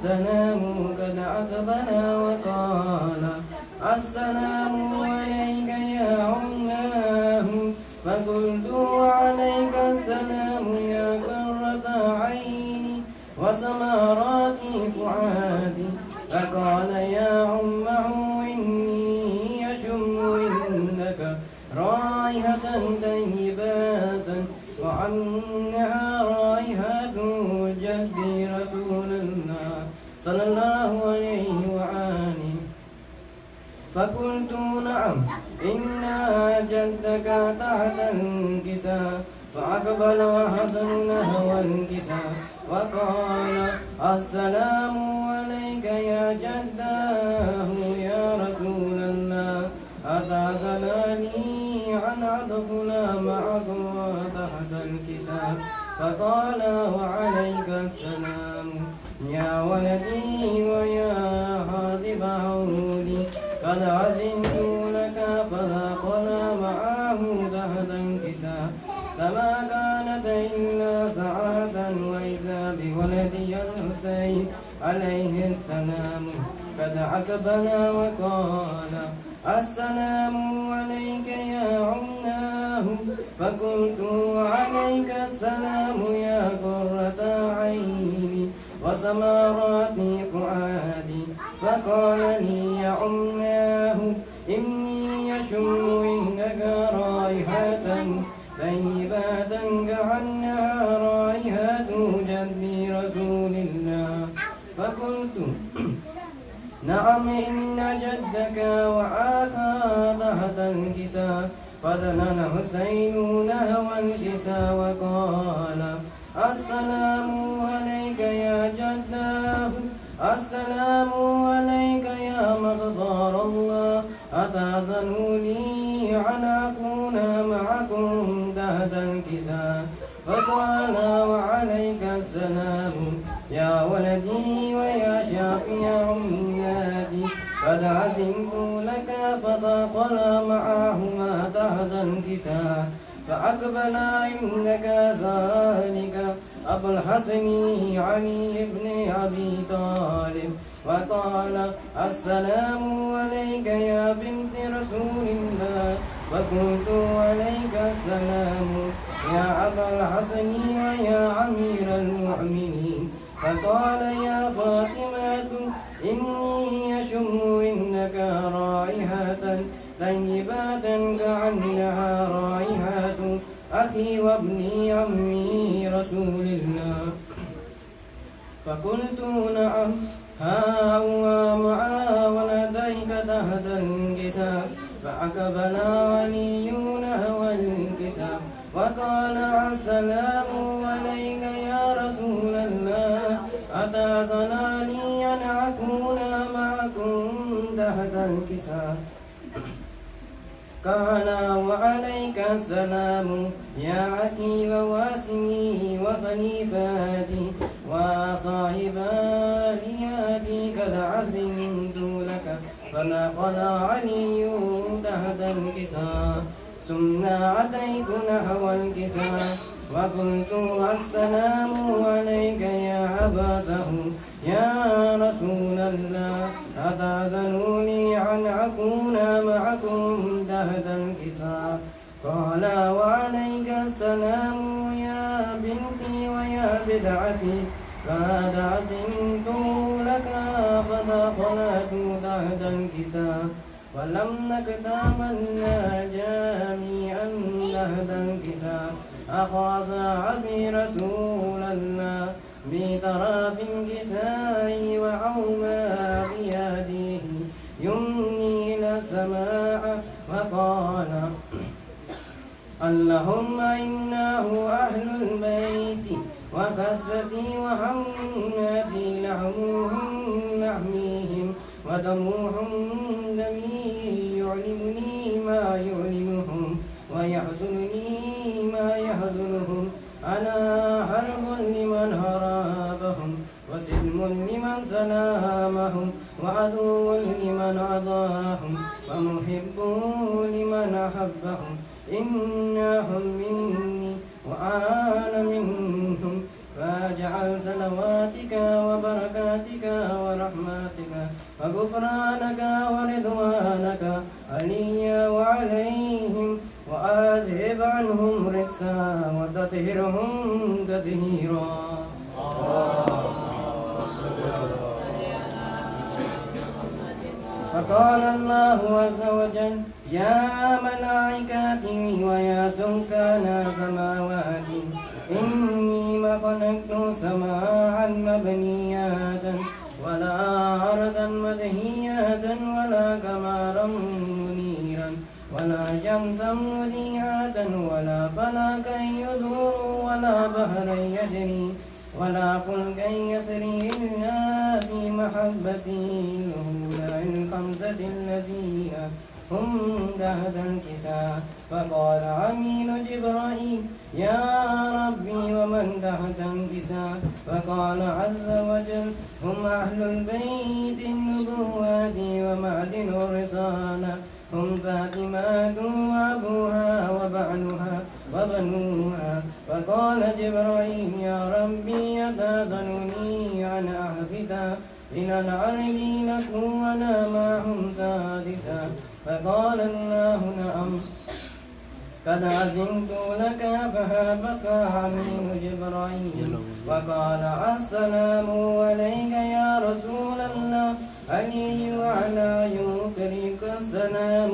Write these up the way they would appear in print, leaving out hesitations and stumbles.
السلام قد عقبنا وقال السلام عليك يا عماه فقلت عليك السلام يا قرة عيني وسمارات فؤادي فقال يا عمه إني أشم عندك رائحة طيبة وعنها رائحة جدي رسول الله صلى الله عليه وآله. فقلت نعم إن جدك تحت الكساء. فأقبل وحسن نحو الكساء وقال السلام عليك يا جداه يا رسول الله أتعزلني عن أدخل معكم تحت الكساء. فقال وعليك السلام يا ولدي ويا حاذب عودي قد عزمت لك فدخل معه تحت الكساء فما كانت إلا ساعة وإذا بولدي الحسين عليه السلام قد عقبنا وقال السلام عليك يا عماه. فقلت عليك السلام يا قرة عيني وسمارات فؤادي. فقال لي يا عماه إني أشم عندك رائحة طيبة كأنها رائحة جدي رسول الله. فقلت نعم إن جدك وعاك تحت الكساء. فدنا الحسين نحو الكساء وقال السلام عليك يا جداه السلام عليك يا مختار الله أتأذنوني أن أكون معكم تحت الكساء. فقال وعليك السلام يا ولدي ويا شافي أمنادي قد عزمت لك فدخل معهما تحت الكساء. فأقبل عندك ذلك أبو الحسن علي بن أبي طالب وقال السلام عليك يا بنت رسول الله. فقلت عليك السلام يا أبا الحسن ويا أمير المؤمنين. فقال يا فاطمة إني أشم عندك رائحة طيبة كأنها رائحة أخي وابن عمي رسول الله. فقلت نعم ها هو مع ولديك تحت الكساء. فأقبل علي نحو الكساء وقال السلام عليك يا رسول الله أتأذنني أن أكون معكم تحت الكساء. قال وعليك السلام يا عتيب واسمي وخليفاتي وصاحبا ليادي قد عزمت لك. فدخل علي تحت الكساء ثم أتيت نحو الكساء وقلت السلام عليك يا أبته يا رسول الله أتأذنوني أن أكون معكم تحت الكساء. قال وعليك السلام يا بنتي ويا بدعتي قد عزمت لك فدخلت تحت الكساء. ولم نكتمنا جميعا تحت الكساء. أخذ أبي رسول الله بطرف الكساء وعوما بيده يمني إلى السماء وقال اللهم إنه أهل البيت وكسرتي وحماتي لحمهم لحميهم ودموهم دمي يعلمني ما يعلمهم ويحزنني ما يحزنهم. أنا حرب لمن هربهم وسلم لمن سلامهم وعدو لمن عضاهم ومحب لمن أحبهم. إنهم مني وأنا منهم فاجعل صلواتك وبركاتك ورحمتك وغفرانك ورضوانك علي وعليهم، وأذهب عنهم رجسا وتطهرهم تطهيرا. فقال الله عز وجل: يا ملائكتي ويا سكان سماواتي، إني ما خلقت سماعا مبنيات ولا أرضا مدهيات ولا قمرا منيرا ولا شمسا مذيعة ولا فلكا يدور ولا بحرا يجري ولا فلكا يسري إلا في محبتي الأولى الخمسة الذين هم تحت الكساء. فقال أمين جبرائيل: يا ربي ومن تحت الكساء؟ فقال عز وجل: هم أهل البيت النبوات ومعدن الرسالة، هم فاطمة وأبوها وبعلها وبنوها. فقال جبرائيل: يا ربي أتأذنني أن أهبط إلى الأرض لأكون معهم سادسا؟ فقال الله: نعم، قد أذنت لك. فهبط أمين جبرائيل وقال: السلام عليك يا رسول الله. علي وعلى يكرك السلام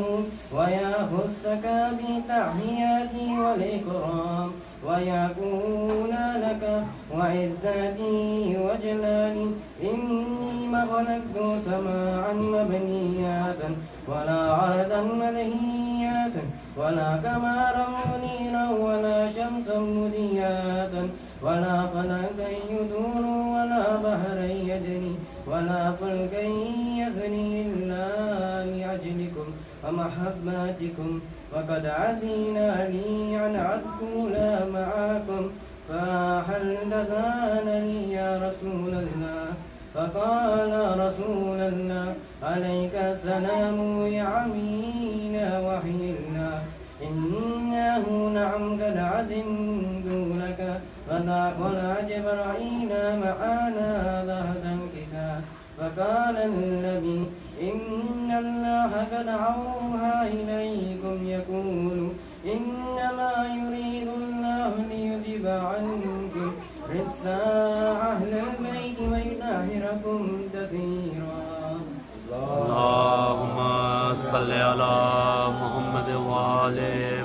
ويخصك بتحياتي والإكرام ويكون لك وعزتي وجلالي. إني ما خلقت سماعا مبنياتا ولا عرضا ملهياتا ولا قمرا منيرا ولا شمسا مذياتا ولا فلكا يدور ولا بحرا يجري ولا فلكا يسري إلا لأجلكم ومحبتكم. وقد عزينا لي أن أدخل معكم، فهل تزالني يا رسول الله؟ فقال رسول الله: عليك السلام يا أمين وحي الله. إنه نعم قد عزمت لك. فدخل جبرائيل معنا تحت الكساء. فقال النبي: إن الله قد أوحى إليكم يقول: إنما يريد الله ليذهب عنكم رجس أهل البيت ويطهركم تطهيرا. اللهم صل على محمد وآل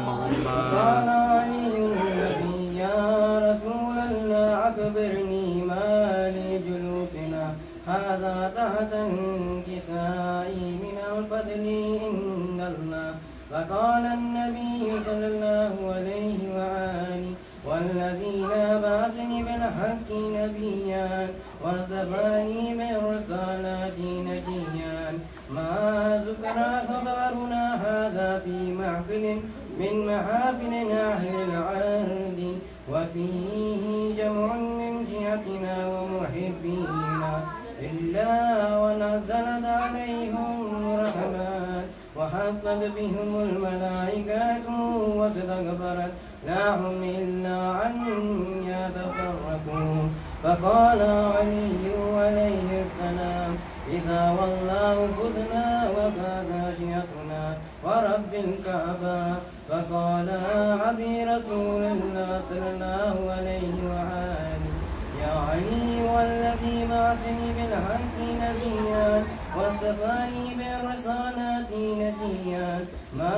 محمد. قال علي النبي: يا رسول الله، أخبرني ما لجلوسنا هذا تحت الكساء من الفضل عند الله. فقال النبي صلى الله عليه وآله: والذي بعثني بالحق نبيا واصطفاني بالرسالة نجيا، ما ذكر خبرنا هذا في محفل من محافل أهل الأرض، وفيه جمع من شيعتنا ومحبينا، إلا ونزلت عليهم رحمات وحفت بهم الملائكة واستغفرت لهم إلا أن يتفرقوا. فقال علي عليه السلام: إذا والله فزنا وفاز شيعتنا ورب الكعبة. فقال أبي رسول الله صلى الله عليه وآله: يا علي، والذي بعثني بالحق نبيا واصطفاني بالرسالة نجيا، ما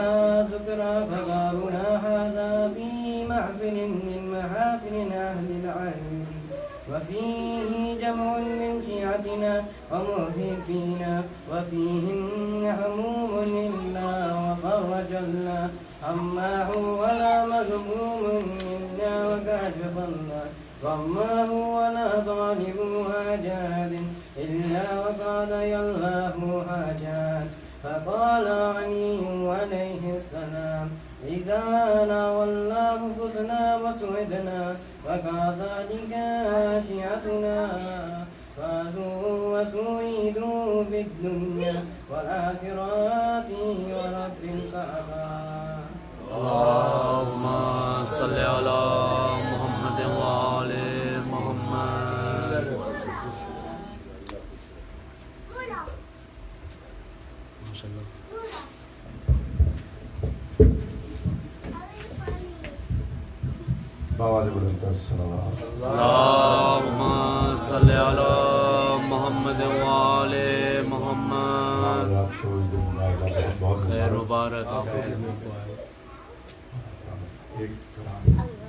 ذكر خبرنا هذا في محفل من محافل أهل العلم، وفيه جمع من شيعتنا ومحبينا، وفيهم هموم إلا وفرج الله هماه ولا مغموم إلا وكشف الله غماه ولا طالب حاجات إلا وقضي الله حاجات. فقال علي عليه السلام: إذا نوى الله فزنا وسعدنا، وكذلك شيعتنا فازوا وسعيدوا في الدنيا والآخرة ورب الكعبة. اللهم صل على محمد وآل محمد. ماشاءاللہ. باواز بلند الصلوات. اللہم صلی علی محمد وآل محمد. حضرات کو عید مبارک بہت خیر مبارک. مبارک. ایک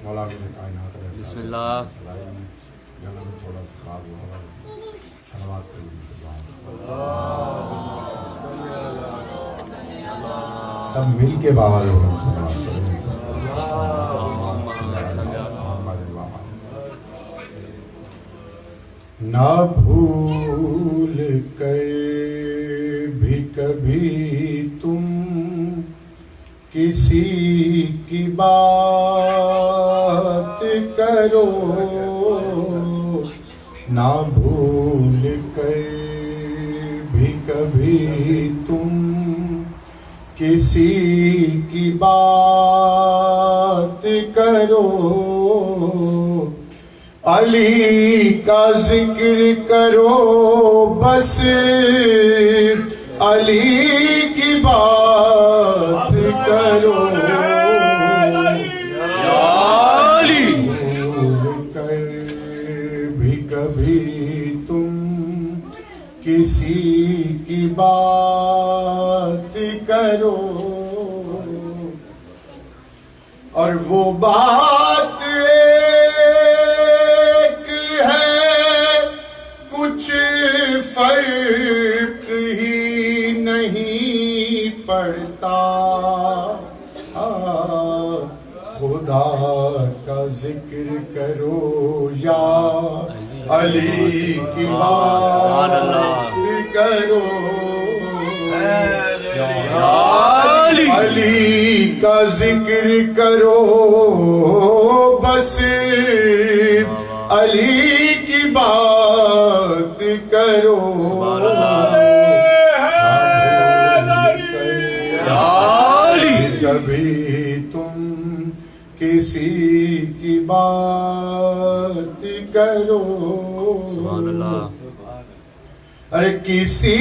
مولانا نے کائنات میں بسم اللہ. گلا میں تھوڑا خراب ہوا. صلوات پڑھیں. سب مل کے باواز بلند صلوات پڑھیں. نہ بھول کر بھی کبھی تم کسی کی بات کرو. نہ بھول کر بھی کبھی تم کسی کی بات کرو. علی کا ذکر کرو بس علی کی بات کرو. بھول کر بھی کبھی تم کسی کی بات کرو. اور وہ بات کچھ فرق ہی نہیں پڑتا. خدا کا ذکر کرو یا علی کی بات کرو. علی کا ذکر کرو بس علی کی بات کرو. کبھی تم کسی کی بات کرو. سبحان اللہ. ارے کسی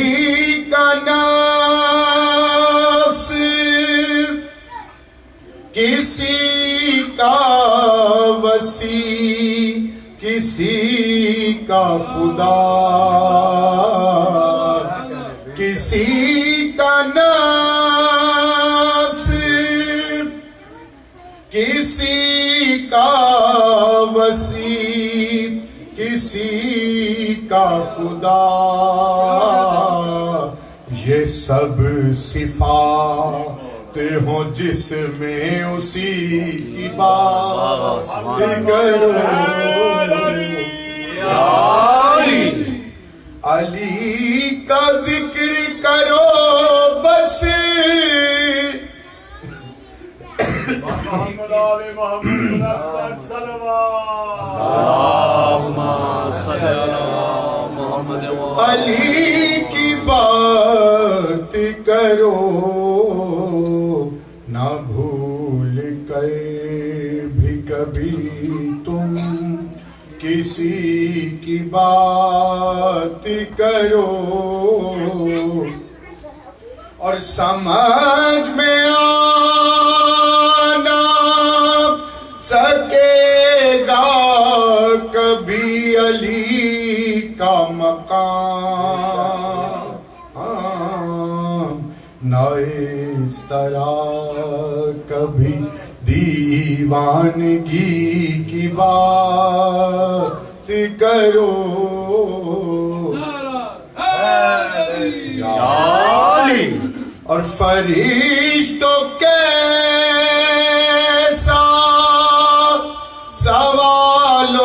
کا نفس کسی کا وسیع کسی کا خدا. کسی کا نفس کسی کا وسیع کسی کا خدا. یہ سب صفات ہوں جس میں اسی کی بات کرو. علی کا ذکر کرو بس علی کی بات کرو. نہ بھول کر بھی کبھی تم کسی کی بات کرو. اور سمجھ میں آنا سکے گا کبھی علی کا مقام. نہ اس طرح کبھی دیوانگی کی بات کرو. اور فرشتوں کیسا سوال و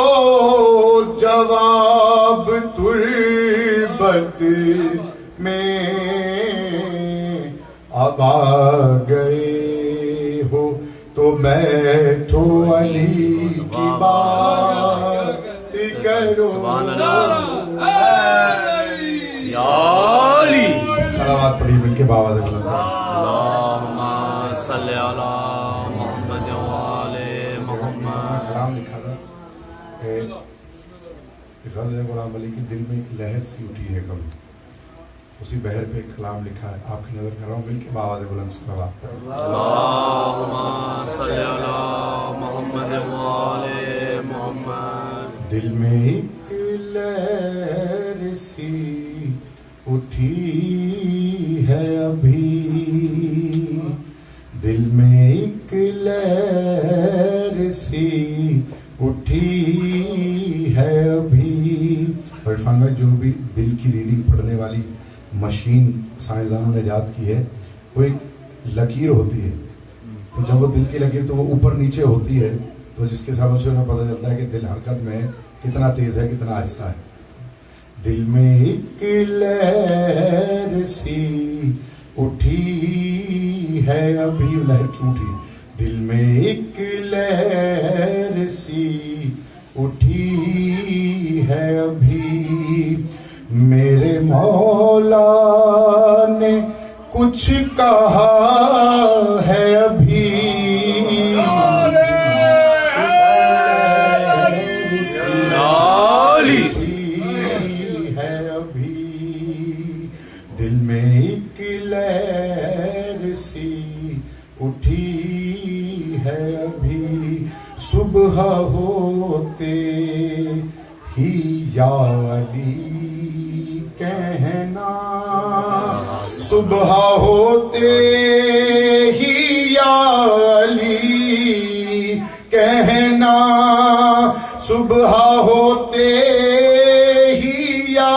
جواب تربت میں اب آ گئے ہو تو بیٹھو علی کی بات کرو. صلوات پڑھی مل کے باواز بلند. اللہم صلی علی محمد وآل محمد. کلام لکھا تھا غزل غلام علی کی دل میں ایک لہر سی اٹھی ہے کبھی. اسی بحر پہ ایک کلام لکھا ہے، آپ کی نظر کر رہا ہوں، مل کے بآواز بلند صلوات پڑھیں۔ اللہم صلی علی محمد وآل محمد۔ دل میں ایک لہر سی اٹھی ہے ابھی، دل میں ایک لہر سی اٹھی ہے ابھی۔ اور عرفان بھائی، جو بھی دل کی ریڈنگ پڑھنے والی مشین سائنسدانوں نے ایجاد کی ہے، وہ ایک لکیر ہوتی ہے، تو جب وہ دل کی لکیر تو وہ اوپر نیچے ہوتی ہے، تو جس کے سبب سے انہیں پتہ چلتا ہے کہ دل حرکت میں کتنا تیز ہے، کتنا آہستہ ہے۔ دل میں ایک لہر سی اٹھی ہے ابھی، لہر کیوں اٹھی؟ دل میں ایک لہر سی اٹھی ہے ابھی، میرے مولا نے کچھ کہا ہے ابھی، ہے ابھی، دل میں ایک لہر سی اٹھی ہے ابھی، صبح ہوتے ہی یا علی کہنا، صبح ہوتے ہی یا علی کہنا، صبح ہوتے ہی یا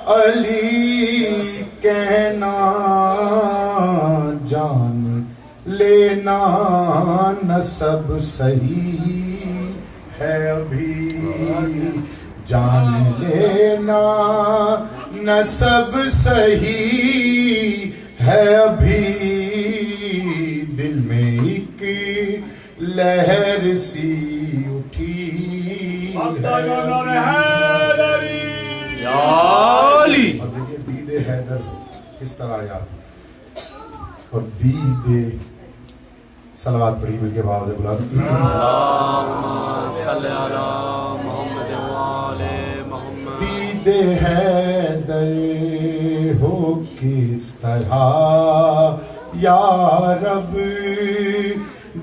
علی کہنا، جان لینا نسب صحیح ہے ابھی، جان لینا نسب صحیح ہے ابھی، دل میں ایک لہر سی اٹھی ہے ابھی۔ یا علی۔ اور دیکھیے دید حیدر کس طرح آیا، اور دید صلوات پڑھی مل کے باوز بلند۔ اللہم صلی علی محمد وآل محمد۔ دید حیدر ہو کس طرح یا رب،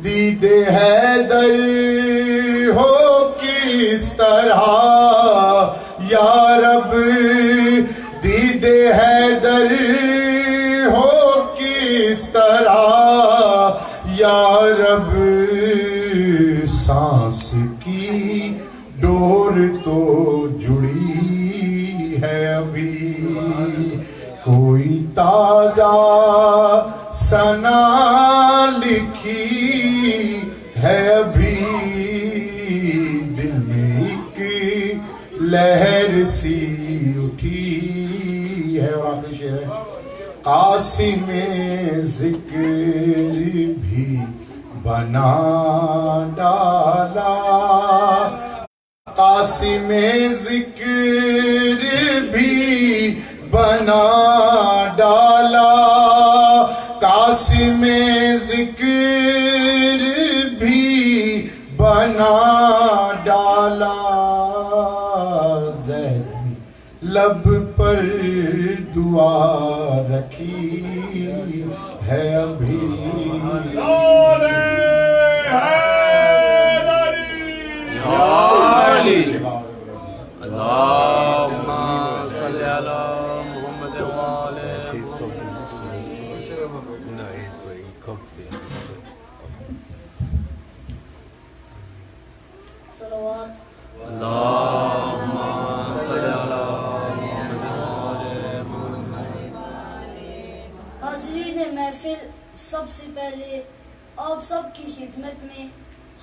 دید حیدر ہو کس طرح یا رب، دید حیدر ہو کس طرح یا رب، سانس کی ڈور تو جڑی ہے ابھی، کوئی تازہ ثنا لکھی ہے ابھی، دل میں ایک لہر سی اٹھی ہے۔ اور آخری شعر ہے، قاسم ذکر بھی بنا ڈالا، قاسم ذکر بھی بنا ڈالا، قاسم ذکر بھی بنا ڈالا، زیدی لب پر دعا رکھی ہے ابھی، اللہم صلی علی محمد وآل صلوات۔ اللہم صلی علی محمد وآل محمد۔ حاضرین محفل، سب سے پہلے آپ سب کی خدمت میں،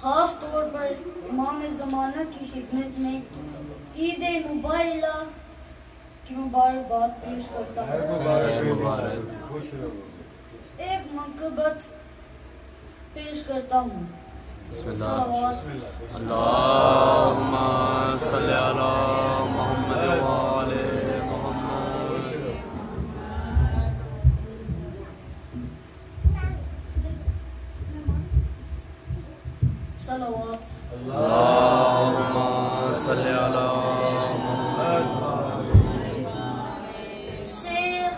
خاص طور پر امام زمانہ کی خدمت میں عید مبارکہ کی مبارکباد پیش کرتا ہوں، ایک منقبت پیش کرتا ہوں۔ بسم اللہ۔ صلوات۔ اللہم صلی علی محمد وآل محمد۔ صلوات۔ اللہم صلی علی محمد۔ شیخ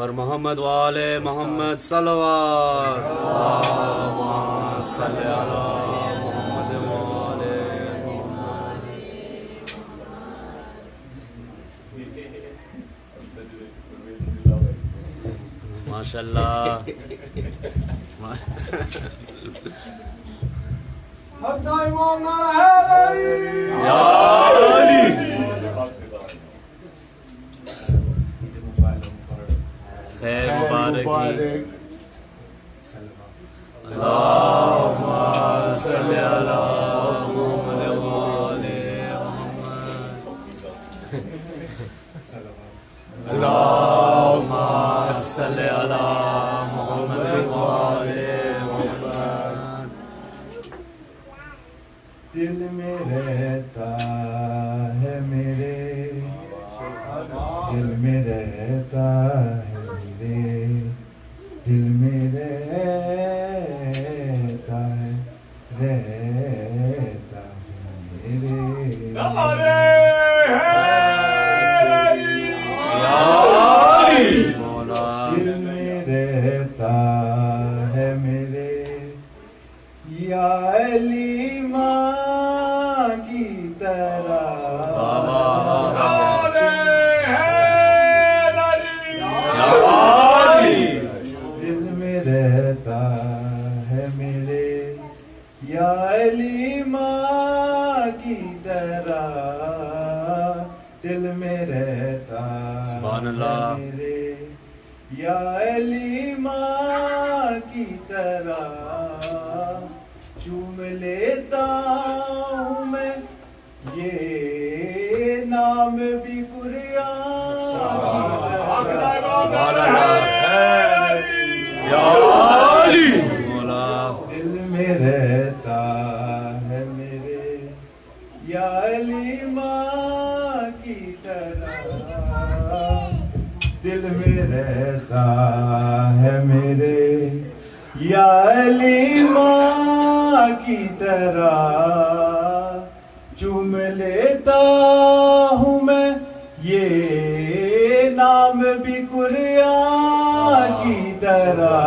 پر محمد والے محمد صلوات اللہم صلی علی محمد والے محمد. ماشاءاللہ یا علی. خیر مبارک اللہم صلی علی محمد والے محمد. اللہم صلی علی محمد والے محمد. دل میں رہتا ہے میرے، دل میں رہتا ہے میرے، دل میں رہتا ہے، رہتا ہے میرے. دل میں رہتا ہے میرے یا علی ماں کی طرح. دل میں رہتا ہے میرے یا علی ماں کی طرح. دل میں رہتا سبحان اللہ. ہے میرے یا علی ماں کی طرح. چوم لیتا ہوں میں یہ نام بھی قرآن. سبحان اللہ یا علی. دل میں رہتا ہے میرے یا علی ماں کی طرح. دل میں رہتا ہے میرے یا علی ماں کی طرح. چوم لیتا ہوں میں یہ نام بھی قرآن کی طرح.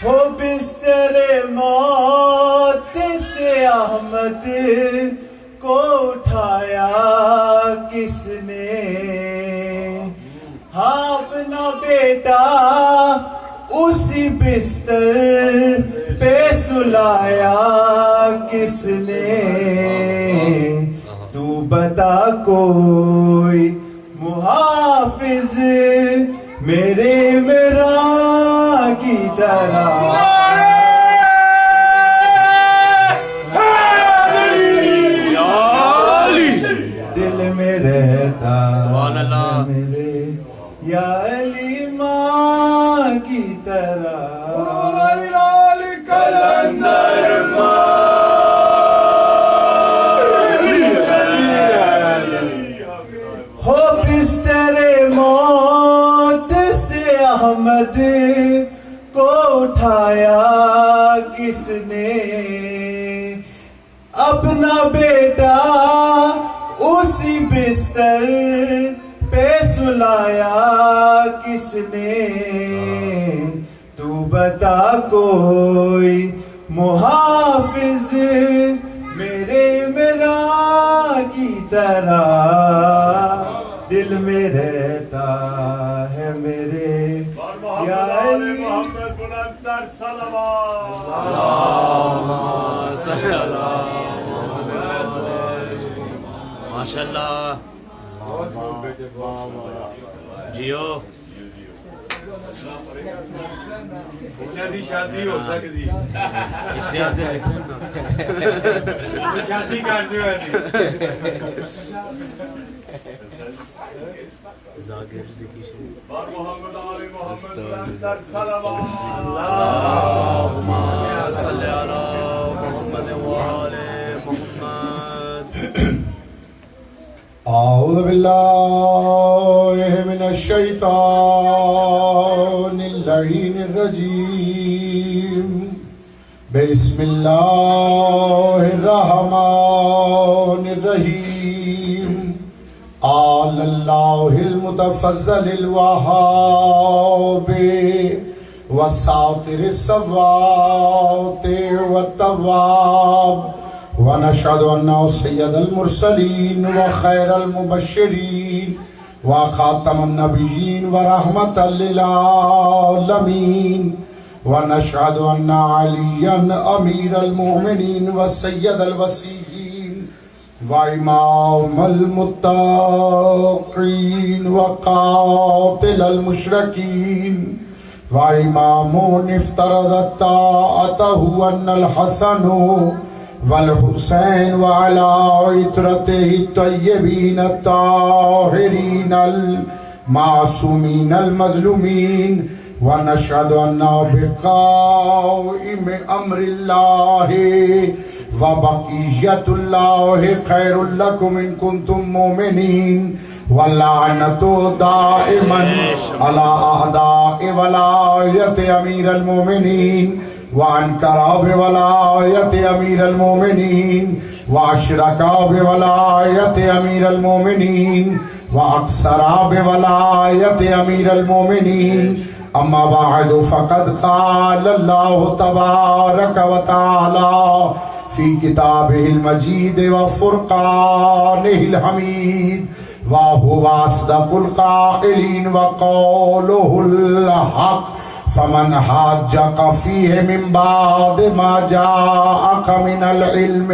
ہو بستر موت سے احمد کو اٹھایا کس نے. ہاں اپنا بیٹا اسی بستر پہ سلایا کس نے. تو بتا کوئی محافظ میرے عمران کی طرح. دل میں رہتا سبحان اللہ. میرے یا علی ماں کی طرح. ہو بستر موت سے احمد کو اٹھایا کس نے. اپنا بیٹا اسی بستر پہ سلایا کس نے. تو بتا کوئی محافظ میرے عمران کی طرح. دل میں رہتا ہے میرے یا علی محمد بلندر صلوات. ماشاءاللہ جیو. شادی ہو سکتی اشتہار دے شادی کرتے ہوئے ذاکر ذکی شریف. محمد علی محمد بلندر صلوات. اللہم صلی علی محمد وآلِ محمد. اعوذ باللہ من الشیطان اللعین الرجیم. بسم اللہ الرحمن الرحیم. الكريم آل الله المتفضل الوهاب والساطر الصوات والتواب ونشهد أنه سيد المرسلين وخير المبشرين وخاتم النبيين ورحمة للعالمين ونشهد أن عليا أمير المؤمنين وسيد الوصيين وإمام المتقين وقاتل المشركين وإمام افترض طاعته أن الحسن والحسين وعلى عترته الطيبين الطاهرين المعصومين المظلومين ونشهد أن بقائم أمر الله وبقية الله خير لكم إن كنتم مؤمنين واللعنة دائما على أعداء ولاية أمير المؤمنين وعن كراب ولاية أمير المؤمنين وأشركا بولاية أمير المؤمنين وأكثرا بولاية أمير المؤمنين أما بعد فقد قال الله تبارك وتعالى في كتابه المجيد وفرقانه الحميد وهو أصدق القائلين وقوله الحق فمن حاجك فيه من بعد ما جاءك من العلم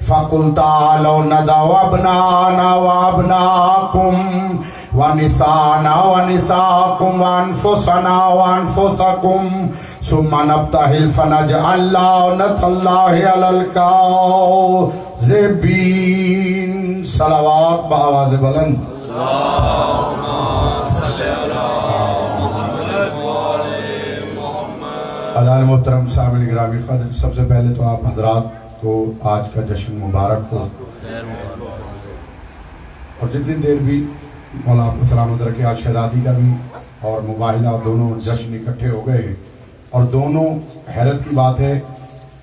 فقل تعالوا ندعو أبناءنا وأبناءكم ونساءنا ونساءكم وأنفسنا وأنفسكم ثم نبتهل فنجعل لعنة الله على الكاذبين. صلوات بآواز بلند. ادان محترم سامعین گرامی قدر، سب سے پہلے تو آپ حضرات کو آج کا جشن مبارک ہو، اور جتنی دیر بھی مولا آپ کو سلامت رکھے، آج شہزادی کا بھی اور مباہلہ دونوں جشن اکٹھے ہو گئے، اور دونوں حیرت کی بات ہے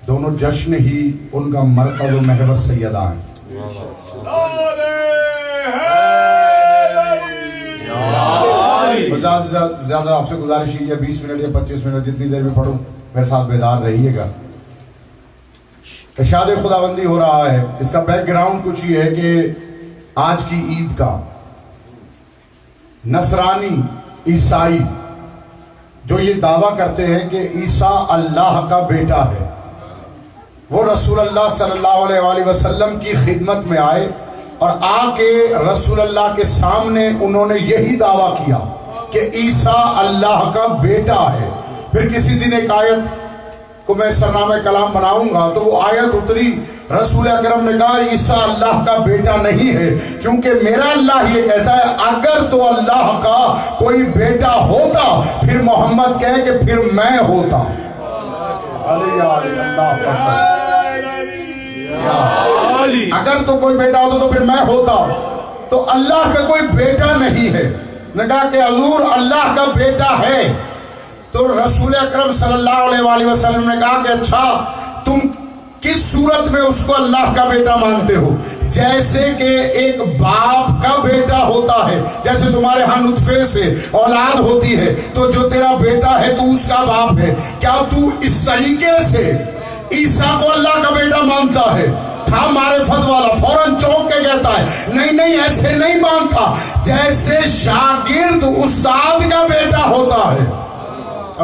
دونوں جشن ہی ان کا مرکز و محور سیدہ ہیں۔ زیادہ آپ سے گزارش ہے 20 منٹ یا 25 منٹ جتنی دیر میں پڑھوں میرے ساتھ بیدار رہیے گا۔ ارشاد خداوندی ہو رہا ہے، اس کا بیک گراؤنڈ کچھ یہ ہے کہ آج کی عید کا نصرانی عیسائی جو یہ دعویٰ کرتے ہیں کہ عیسیٰ اللہ کا بیٹا ہے، وہ رسول اللہ صلی اللہ علیہ وآلہ وسلم کی خدمت میں آئے اور آ کے رسول اللہ کے سامنے انہوں نے یہی دعویٰ کیا کہ عیسیٰ اللہ کا بیٹا ہے۔ پھر کسی دن ایک آیت کو میں سرنامہ کلام بناؤں گا تو وہ آیت اتری، رسول اکرم نے کہا عیسیٰ اللہ کا بیٹا نہیں ہے، کیونکہ میرا اللہ یہ کہتا ہے اگر تو اللہ کا کوئی بیٹا ہوتا پھر محمد کہے کہ پھر میں ہوتا۔ اگر تو کوئی بیٹا ہوتا تو پھر میں ہوتا، تو اللہ کا کوئی بیٹا نہیں ہے۔ نے کہا کہ حضور اللہ کا بیٹا ہے، تو رسول اکرم صلی اللہ علیہ وآلہ وسلم نے کہا کہ اچھا تم کس صورت میں اس کو اللہ کا بیٹا مانتے ہو؟ جیسے کہ ایک باپ کا بیٹا ہوتا ہے، جیسے تمہارے ہاں نطفے سے اولاد ہوتی ہے تو جو تیرا بیٹا ہے تو اس کا باپ ہے، کیا تو اس طریقے سے عیسیٰ کو اللہ کا بیٹا مانتا ہے؟ تھا معرفت والا فوراً چونک کے کہتا ہے نہیں ایسے نہیں مانتا، جیسے شاگرد استاد کا بیٹا ہوتا ہے۔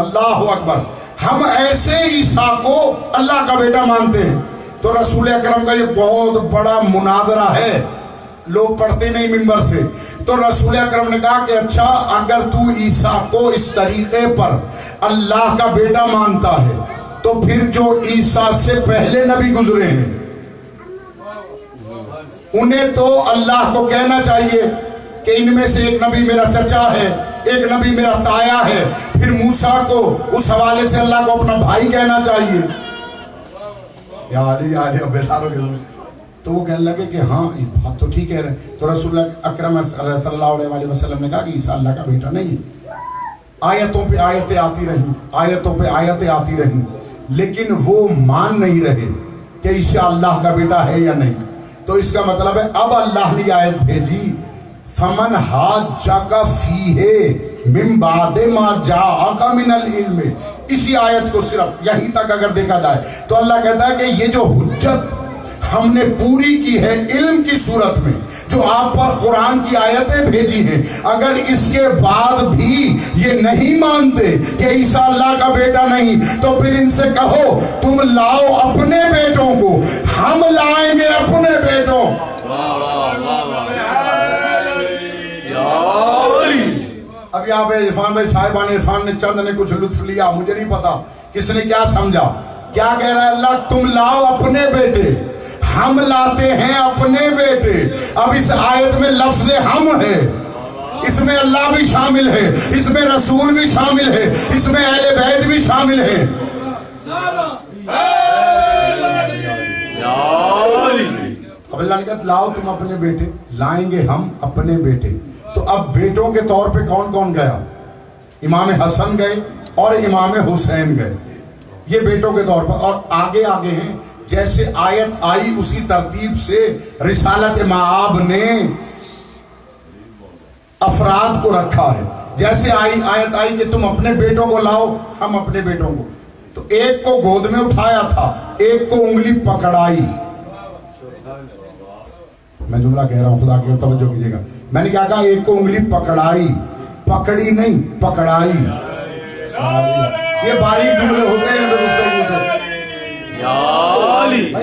اللہ اکبر، ہم ایسے عیسیٰ کو اللہ کا بیٹا مانتے ہیں۔ تو رسول اکرم کا یہ بہت بڑا مناظرہ ہے، لوگ پڑھتے نہیں منبر سے۔ تو رسول اکرم نے کہا کہ اچھا اگر تو عیسیٰ کو اس طریقے پر اللہ کا بیٹا مانتا ہے تو پھر جو عیسیٰ سے پہلے نبی گزرے ہیں انہیں تو اللہ کو کہنا چاہیے کہ ان میں سے ایک نبی میرا چچا ہے، ایک نبی میرا تایا ہے، پھر موسیٰ کو اس حوالے سے اللہ کو اپنا بھائی کہنا چاہیے۔ یا علی بیدار ہو گئے تو وہ کہنے لگے کہ ہاں یہ بات تو ٹھیک ہے۔ تو رسول اکرم صلی اللہ علیہ وسلم نے کہا کہ عیسیٰ اللہ کا بیٹا نہیں ہے۔ آیتوں پہ آیتیں آتی رہیں لیکن وہ مان نہیں رہے کہ عیسیٰ اللہ کا بیٹا ہے یا نہیں۔ تو اس کا مطلب ہے اب اللہ نے آیت بھیجی فمن حاجک فیہ من بعد ما جاءک من العلم. اسی آیت کو صرف یہیں تک اگر دیکھا جائے تو اللہ کہتا ہے کہ یہ جو حجت ہم نے پوری کی ہے علم کی صورت میں، جو آپ پر قرآن کی آیتیں بھیجی ہیں، اگر اس کے بعد بھی یہ نہیں مانتے کہ عیسیٰ اللہ کا بیٹا نہیں، تو پھر ان سے کہو تم لاؤ اپنے بیٹوں کو، ہم لائیں گے اپنے بیٹوں. اب یہاں پہ عرفان بھائی صاحبان عرفان نے چند نے کچھ لطف لیا، مجھے نہیں پتا کس نے کیا سمجھا. کیا کہہ رہا ہے اللہ؟ تم لاؤ اپنے بیٹے، ہم لاتے ہیں اپنے بیٹے. اب اس آیت میں لفظ ہم ہے، اس میں اللہ بھی شامل ہے، اس میں رسول بھی شامل ہے، اس میں اہل بیت بھی شامل ہے. اب اللہ نے کہا لاؤ تم اپنے بیٹے، لائیں گے ہم اپنے بیٹے. تو اب بیٹوں کے طور پہ کون کون گیا؟ امام حسن گئے اور امام حسین گئے، یہ بیٹوں کے طور پر. اور آگے آگے ہیں جیسے آیت آئی اسی ترتیب سے رسالت مآب نے افراد کو رکھا ہے. جیسے آیت آئی کہ تم اپنے بیٹوں کو لاؤ، ہم اپنے بیٹوں کو. تو ایک کو گود میں اٹھایا تھا، ایک کو انگلی پکڑائی. میں جملہ کہہ رہا ہوں، خدا کی توجہ کیجیے گا. میں نے کیا کہا؟ ایک کو انگلی پکڑائی، پکڑی نہیں پکڑائی. یہ باریک جملے ہوتے ہیں بھائی.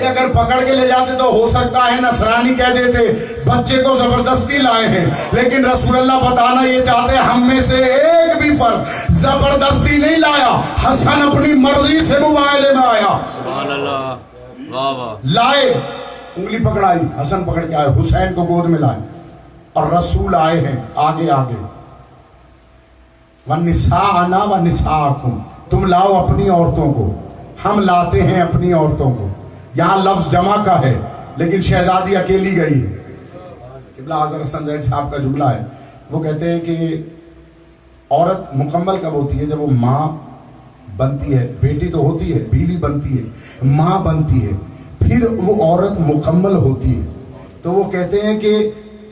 اگر پکڑ کے لے جاتے تو ہو سکتا ہے نصرانی کہہ دیتے بچے کو زبردستی لائے ہیں، لیکن رسول اللہ بتانا یہ چاہتے ہم میں سے ایک بھی فرد زبردستی نہیں لایا. حسن اپنی مرضی سے مباہلے میں آیا. سبحان اللہ. واہ واہ. لائے، انگلی پکڑائی، حسن پکڑ کے آئے، حسین کو گود میں لائے، اور رسول آئے ہیں آگے آگے. وَنِسَاءَنَا وَنِسَاءَكُمْ، تم لاؤ اپنی عورتوں کو، ہم لاتے ہیں اپنی عورتوں کو. یہاں لفظ جمع کا ہے لیکن شہزادی اکیلی گئی ہے. قبلہ حضرت حسن زید صاحب کا جملہ ہے، وہ کہتے ہیں کہ عورت مکمل کب ہوتی ہے؟ جب وہ ماں بنتی ہے. بیٹی تو ہوتی ہے، بیوی بنتی ہے، ماں بنتی ہے، پھر وہ عورت مکمل ہوتی ہے. تو وہ کہتے ہیں کہ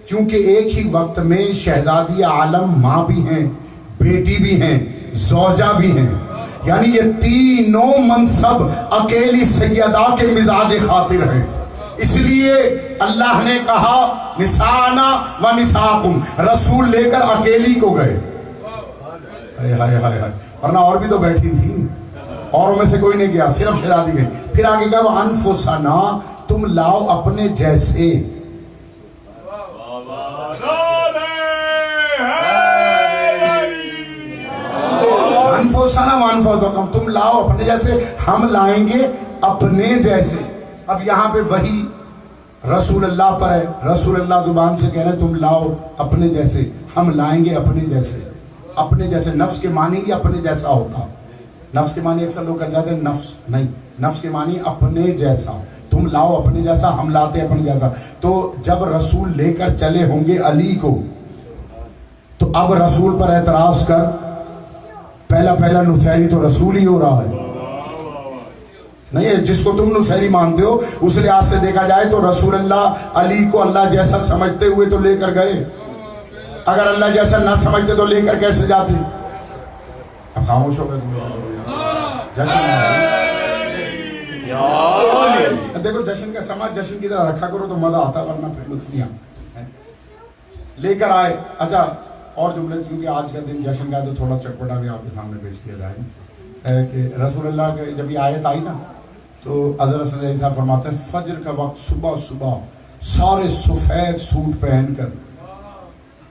کیونکہ ایک ہی وقت میں شہزادی عالم ماں بھی ہیں، بیٹی بھی ہیں، زوجہ بھی ہیں، یعنی یہ تینوں منصب اکیلی سیدہ کے مزاج خاطر ہے. اس لیے اللہ نے کہا نسانا و نساکم، رسول لے کر اکیلی کو گئے. ورنہ اور بھی تو بیٹھی تھی، اوروں میں سے کوئی نہیں گیا، صرف شہزادی گئی. پھر آگے کہا وَأَنفُسَنَا، تم لاؤ اپنے جیسے. انفسنا وانفسکم، تم لاؤ اپنے جیسے، ہم لائیں گے اپنے جیسے. اب یہاں پہ وہی رسول اللہ پر ہے، رسول اللہ زبان سے کہہ رہے ہیں تم لاؤ اپنے جیسے، ہم لائیں گے اپنے جیسے. اپنے جیسے نفس کے معنی ہی اپنے جیسا ہوتا. نفس کے معنی اکثر لوگ کر جاتے ہیں نفس نہیں، نفس کے معنی اپنے جیسا. تم لاؤ اپنے جیسا، ہم لاتے اپنے جیسا. تو جب رسول لے کر چلے ہوں گے علی کو، تو اب رسول پر اعتراض کر، پہلا نصیری تو رسول ہی ہو رہا ہے. نہیں، جس کو تم نصیری مانتے ہو اس لحاظ سے دیکھا جائے تو رسول اللہ علی کو اللہ جیسا سمجھتے ہوئے تو لے کر گئے. اگر اللہ جیسا نہ سمجھتے تو لے کر کیسے جاتے؟ اب خاموش ہو گئے. جشن دیکھو، جشن کا سماج جشن کی طرح رکھا کرو تو مزہ آتا، ورنہ پھر لطف نہیں آتا. لے کر آئے. اچھا، اور جملے کیونکہ آج کا دن جشن کا تو تھوڑا چٹپٹا بھی آپ کے سامنے پیش کیا جائے کہ رسول اللہ کے جب یہ آیت آئی نا تو حضرت صلی اللہ علیہ وسلم فرماتے ہیں فجر کا وقت صبح سارے سفید سوٹ پہن کر،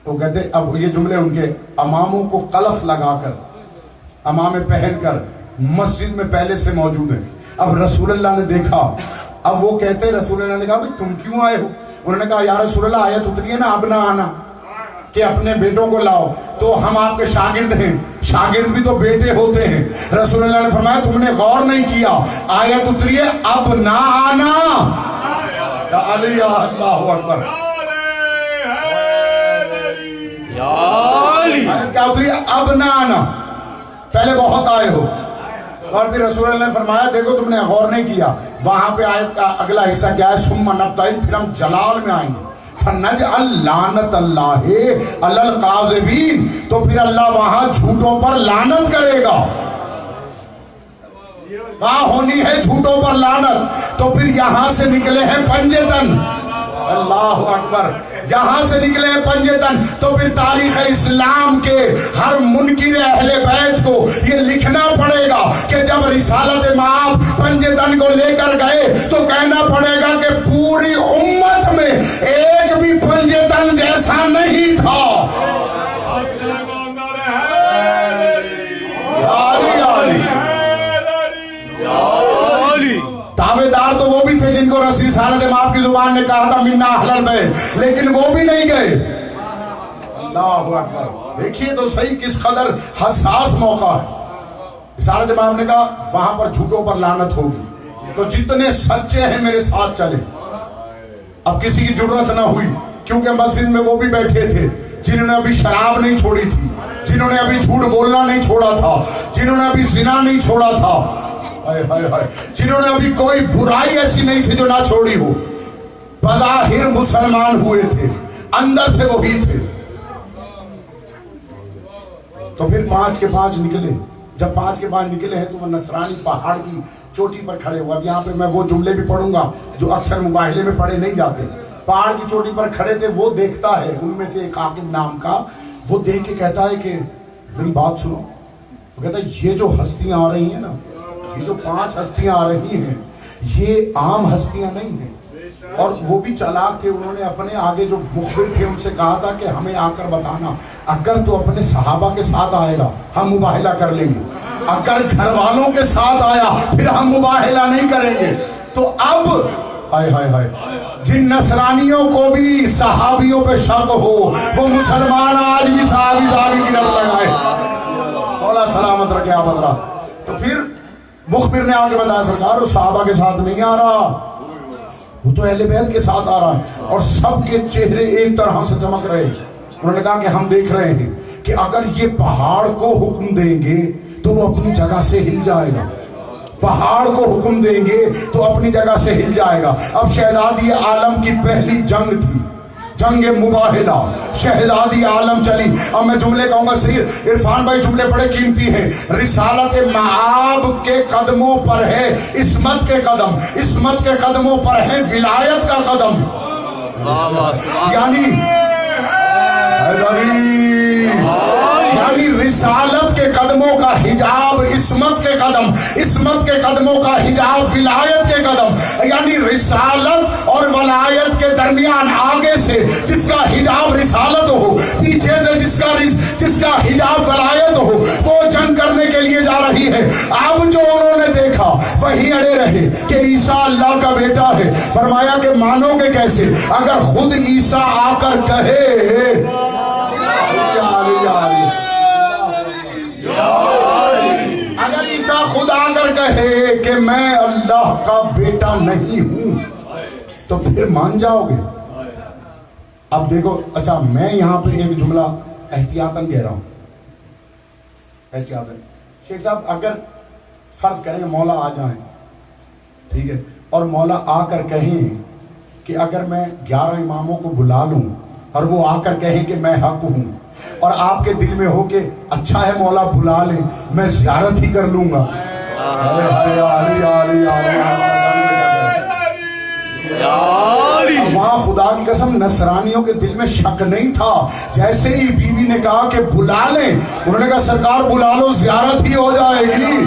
تو کہتے ہیں اب یہ جملے ان کے اماموں کو قلف لگا کر، امامے پہن کر مسجد میں پہلے سے موجود ہیں. اب رسول اللہ نے دیکھا، اب وہ کہتے ہیں رسول اللہ نے کہا بھائی تم کیوں آئے ہو؟ انہوں نے کہا یا رسول اللہ آیت اتری ہے نا اب نہ آنا، کہ اپنے بیٹوں کو لاؤ. تو ہم آپ کے شاگرد ہیں، شاگرد بھی تو بیٹے ہوتے ہیں. رسول اللہ نے فرمایا تم نے غور نہیں کیا، آیت اتری ہے اب نہ آنا. علی اللہ اکبر. آیت کیا اتری ہے؟ اب نہ آنا. پہلے بہت آئے ہو. اور پھر رسول اللہ نے فرمایا دیکھو تم نے غور نہیں کیا, وہاں پہ آیت کا اگلا حصہ کیا ہے, ثم نبتہل, پھر ہم جلال میں آئیں گے, فنجعل لعنت اللہ علی الکاذبین, تو پھر اللہ وہاں جھوٹوں پر لعنت کرے گا. وہاں ہونی ہے جھوٹوں پر لعنت, تو پھر یہاں سے نکلے ہیں پنجے تن, اللہ اکبر, یہاں سے نکلے ہیں پنجے تن. تو پھر تاریخ اسلام کے ہر منکر اہل بیت کو یہ لکھنا پڑے گا کہ جب رسالت مآب پنجے تن کو لے کر گئے تو کہنا پڑے گا کہ پوری امت میں ایک بھی پنجے تن جیسا نہیں تھا. دعوے دار تو وہ بھی تھے جن کو رسالت مآب کی زبان نے کہا تھا منا اہل البیت, لیکن وہ بھی نہیں گئے. اللہ اکبر, دیکھیے تو صحیح کس قدر حساس موقع ہے. رسالت مآب نے کہا وہاں پر جھوٹوں پر لعنت ہوگی, تو جتنے سچے ہیں میرے ساتھ چلے. اب کسی کی جرت نہ ہوئی, کیونکہ مسجد میں وہ بھی بیٹھے تھے جنہوں نے ابھی شراب نہیں چھوڑی تھی, جنہوں نے ابھی جھوٹ بولنا نہیں چھوڑا تھا, جنہوں نے ابھی زنا نہیں چھوڑا تھا, جنہوں نے ابھی کوئی برائی ایسی نہیں تھی جو نہ چھوڑی ہو. بظاہر مسلمان ہوئے تھے, اندر سے وہی تھے. تو پھر 5 کے 5 نکلے. جب 5 کے 5 نکلے ہیں تو وہ نصرانی پہاڑ کی چوٹی پر کھڑے ہوئے. اب یہاں پہ میں وہ جملے بھی پڑھوں گا جو اکثر مباہلے میں پڑھے نہیں جاتے. پہاڑ کی چوٹی پر کھڑے تھے, وہ دیکھتا ہے, ان میں سے ایک عاقب نام کا, وہ دیکھ کے کہتا ہے کہ میری بات سنو. وہ کہتا ہے یہ جو ہستیاں آ رہی ہیں نا, یہ جو 5 ہستیاں آ رہی ہیں, یہ عام ہستیاں نہیں ہیں. اور وہ بھی چالاک تھے, انہوں نے اپنے آگے جو مخبر تھے ان سے کہا تھا کہ ہمیں آ کر بتانا, اگر تو اپنے صحابہ کے ساتھ آئے گا ہم مباہلہ کر لیں گے, اگر گھر والوں کے ساتھ آیا پھر ہم مباہلہ نہیں کریں گے. تو اب ہائے ہائے ہائے, جن نصرانیوں کو بھی صحابیوں پہ شک ہو وہ مسلمان آج بھی صحابی کی رٹ لگائے. مولا سلامت رکھے آپ حضرات. تو پھر مخبر نے آگے بتایا سرکار وہ صحابہ کے ساتھ نہیں آ رہا, وہ تو اہل بیت کے ساتھ آ رہا ہے, اور سب کے چہرے ایک طرح سے چمک رہے ہیں. انہوں نے کہا کہ ہم دیکھ رہے ہیں کہ اگر یہ پہاڑ کو حکم دیں گے تو وہ اپنی جگہ سے ہل جائے گا, پہاڑ کو حکم دیں گے تو اپنی جگہ سے ہل جائے گا. اب شہزادی عالم کی پہلی جنگ تھی, جنگ مباہلہ, شہزادی عالم چلی. اب میں جملے کہوں گا, صحیح عرفان بھائی جملے بڑے قیمتی ہیں. رسالت مآب کے قدموں پر ہے عصمت کے قدم, عصمت کے قدموں پر ہے ولایت کا قدم. یعنی رسالت کے قدموں کا حجاب عصمت کے قدم, عصمت کے قدموں کا حجاب ولایت کے قدم. یعنی رسالت اور ولایت کے درمیان آگے سے جس کا حجاب رسالت ہو, پیچھے سے جس کا حجاب ولایت ہو, وہ جنگ کرنے کے لیے جا رہی ہے. اب جو انہوں نے دیکھا وہی اڑے رہے کہ عیسیٰ اللہ کا بیٹا ہے. فرمایا کہ مانو گے کیسے, اگر خود عیسیٰ آ کر کہے, اگر عیسیٰ خود آ کر کہے کہ میں اللہ کا بیٹا نہیں ہوں تو پھر مان جاؤ گے. اب دیکھو, اچھا میں یہاں پہ ایک جملہ احتیاطاً کہہ رہا ہوں, احتیاطاً. شیخ صاحب اگر فرض کریں کہ مولا آ جائیں, ٹھیک ہے, اور مولا آ کر کہیں کہ اگر میں 11 اماموں کو بلا لوں اور وہ آ کر کہیں کہ میں حق ہوں, اور آپ کے دل میں ہو کہ اچھا ہے مولا بلا لیں, میں زیارت ہی کر لوں گا. وہاں خدا کی قسم نصرانیوں کے دل میں شک نہیں تھا. جیسے ہی بیوی نے کہا کہ بلا لیں, انہوں نے کہا سرکار بلا لو, زیارت ہی ہو جائے گی.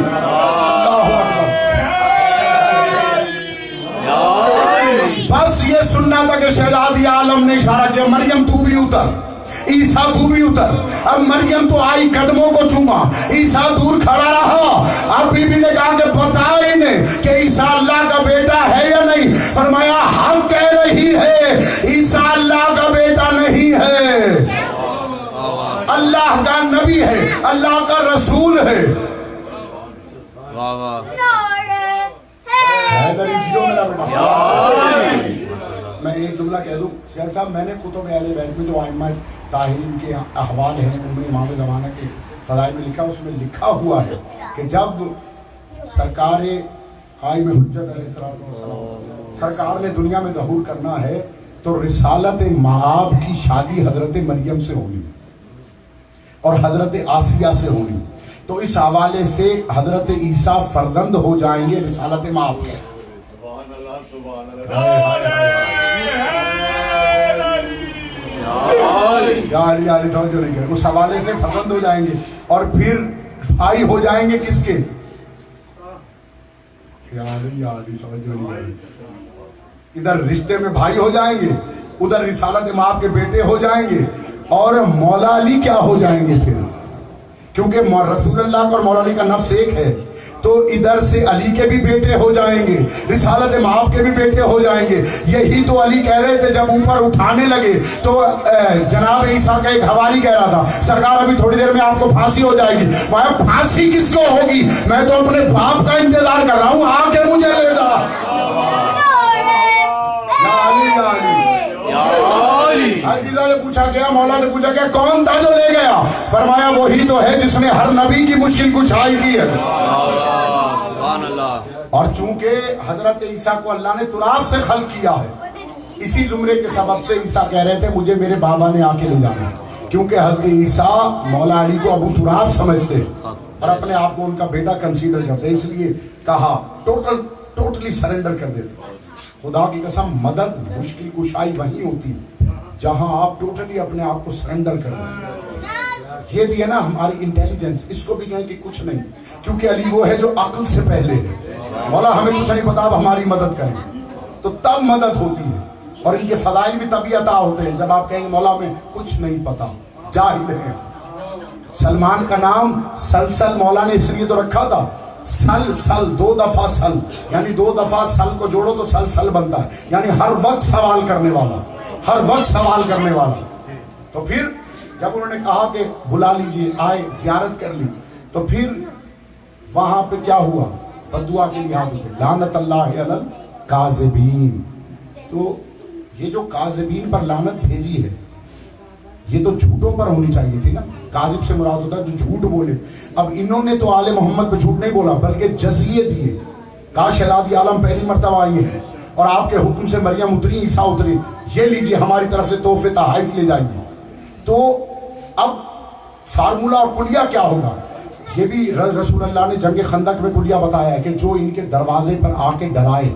بس یہ سننا تھا کہ شہزادی عالم نے اشارہ کیا, مریم تو بھی اتر, عیسیٰ تو بھی اتر. اب مریم تو آئی, قدموں کو چوما, عیسیٰ دور کھڑا رہا. اب بی بی نے کہا کہ بتا انہیں کہ عیسیٰ اللہ کا بیٹا ہے یا نہیں. فرمایا حق کہہ رہی ہے, عیسیٰ اللہ کا بیٹا نہیں ہے, اللہ کا نبی ہے, اللہ کا رسول ہے. میں ایک جملہ کہہ دوں شیخ صاحب, میں نے کتب اہل بیت میں جو ائمہ طاہرین کے احوال ہیں ان میں امام زمانہ کے فضائل میں لکھا, اس میں لکھا ہوا ہے کہ جب سرکار قائم حجت علیہ السلام، سرکار نے دنیا میں ظہور کرنا ہے تو رسالت مآب کی شادی حضرت مریم سے ہونی اور حضرت آسیہ سے ہونی، تو اس حوالے سے حضرت عیسیٰ فرزند ہو جائیں گے رسالت مآب کے۔ سبحان اللہ سبحان اللہ یا علی علی توجہ نہیں کرے، اس حوالے سے فرزند ہو جائیں گے اور پھر بھائی ہو جائیں گے کس کے؟ یا علی توجہ نہیں کرے، ادھر رشتے میں بھائی ہو جائیں گے، ادھر رسالت مآب کے بیٹے ہو جائیں گے، اور مولا علی کیا ہو جائیں گے پھر، کیونکہ رسول اللہ اور مولا علی کا نفس ایک ہے، تو ادھر سے علی کے بھی بیٹے ہو جائیں گے، رسالت مآب کے بھی بیٹے ہو جائیں گے۔ یہی تو علی کہہ رہے تھے جب اوپر اٹھانے لگے تو جناب عیسیٰ کا ایک حوالی کہہ رہا تھا سرکار ابھی تھوڑی دیر میں آپ کو پھانسی ہو جائے گی، میں پھانسی کس کو ہوگی، میں تو اپنے باپ کا انتظار کر رہا ہوں، آ کے مجھے لے جا۔ عزیزہ نے پوچھا گیا، مولا نے پوچھا گیا کون تھا جو لے گیا؟ فرمایا وہی تو ہے جس نے ہر نبی کی مشکل کشائی کی ہے۔ سبحان اللہ۔ اور چونکہ حضرت عیسیٰ کو اللہ نے تراب سے خلق کیا ہے، اسی زمرے کے سبب سے عیسیٰ کہہ رہے تھے مجھے میرے بابا نے آ کے لے جانا، کیونکہ حضرت عیسیٰ مولا علی کو ابو تراب سمجھتے اور اپنے آپ کو ان کا بیٹا کنسیڈر کرتے، اس لیے کہا ٹوٹلی سرنڈر کر دیتے۔ خدا کی قسم مدد مشکل کشائی وہیں ہوتی ہے جہاں آپ ٹوٹلی اپنے آپ کو سرنڈر کر دیں۔ یہ بھی ہے نا ہماری انٹیلیجنس، اس کو بھی کہیں کہ کچھ نہیں، کیونکہ علی وہ ہے جو عقل سے پہلے ہے، مولا ہمیں کچھ نہیں پتا اب ہماری مدد کریں، تو تب مدد ہوتی ہے، اور ان کے فضائل بھی تبھی عطا ہوتے ہیں جب آپ کہیں گے مولا ہمیں کچھ نہیں پتا، جاہل ہیں۔ سلمان کا نام سلسل مولا نے اس لیے تو رکھا تھا، سل دو دفعہ سل، یعنی دو دفعہ سل کو جوڑو تو سل بنتا ہے، یعنی ہر وقت سوال کرنے والا، ہر وقت سوال کرنے والا۔ تو پھر جب انہوں نے کہا کہ بلا لیجئے، آئے زیارت کر لی، تو پھر وہاں پہ کیا ہوا؟ بدعا کے لیے ہاتھ اٹھے، لعنت اللہ علی الکاذبین۔ تو یہ جو کاذبین پر لعنت بھیجی ہے یہ تو جھوٹوں پر ہونی چاہیے تھی نا، کاذب سے مراد ہوتا ہے جو جھوٹ بولے۔ اب انہوں نے تو آل محمد پہ جھوٹ نہیں بولا بلکہ جزیے دیے، کہا شہزادی عالم پہلی مرتبہ آئی ہے اور آپ کے حکم سے مریم اتری، عیسیٰ اترے، یہ لیجئے ہماری طرف سے تحفے تحائف لے جائیے۔ تو اب فارمولہ اور کلیہ کیا ہوگا؟ یہ بھی رسول اللہ نے جنگ خندق میں کلیہ بتایا ہے کہ جو ان کے دروازے پر آ کے ڈرائے،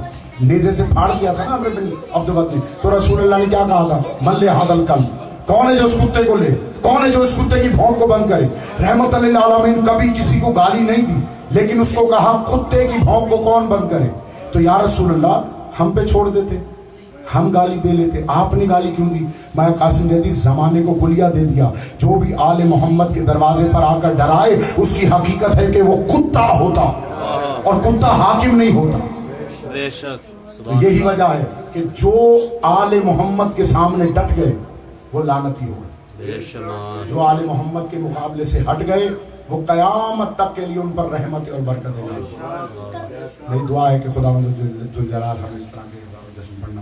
نیزے سے پھاڑ دیا تھا نا عمرو بن عبدود نے، تو رسول اللہ نے کیا کہا تھا؟ من لہذا الکلب، کون ہے جو اس کتے کو لے، کون ہے جو اس کتے کی بھونک کو بند کرے؟ رحمت للعالمین کبھی کسی کو گالی نہیں دی، لیکن اس کو کہا کتے کی بھونک کو کون بند کرے؟ تو یا رسول اللہ ہم پہ چھوڑ دیتے، ہم گالی دے لیتے، آپ نے گالی کیوں دی؟ میں قاسم جدید زمانے کو کلیہ دے دیا، جو بھی آل محمد کے دروازے پر آ کر ڈرائے اس کی حقیقت ہے کہ وہ کتا ہوتا اور کتا حاکم نہیں ہوتا۔ بے شک۔ تو یہی وجہ ہے کہ جو آل محمد کے سامنے ڈٹ گئے وہ لعنتی ہو گئے، جو آل محمد کے مقابلے سے ہٹ گئے وہ قیامت تک کے لیے ان پر رحمت اور برکت ہے۔ میری دعا ہے کہ خدا جو جلال ہمیں اس طرح کے جشن پڑھنا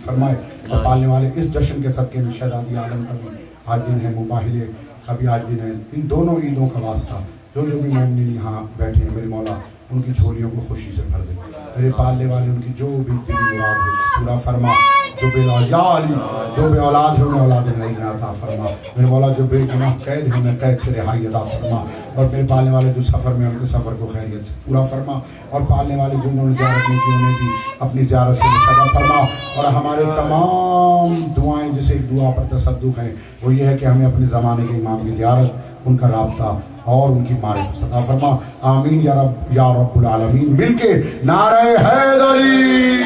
فرمائے، اور پالنے والے اس جشن کے صدقے میں شہزادی عالم کا بھی آج دن ہے، مباہلے کا بھی آج دن ہے، ان دونوں عیدوں کا واسطہ جو بھی مومنین یہاں بیٹھے ہیں میرے مولا ان کی جھولیوں کو خوشی سے بھر دے، میرے پالنے والے ان کی جو بھی دلی مراد ہو پورا فرما، جو بے یا علی جو بے اولاد ہے انہیں اولاد نہیں عطا فرما، میرے مولا جو بے گناہ قید ہے انہیں قید سے رہائی عطا فرما، اور میرے پالنے والے جو سفر میں ان کے سفر کو خیریت سے پورا فرما، اور پالنے والے جو انہوں نے زیارت نہیں کی انہیں بھی اپنی زیارت سے مستقبل فرما، اور ہمارے تمام دعائیں جسے ایک دعا پر تصدق ہیں وہ یہ ہے کہ ہمیں اپنے زمانے کے امام کی زیارت، ان کا رابطہ اور ان کی معرفت عطا فرما، آمین یا رب العالمین۔ مل کے نعرہ حیدری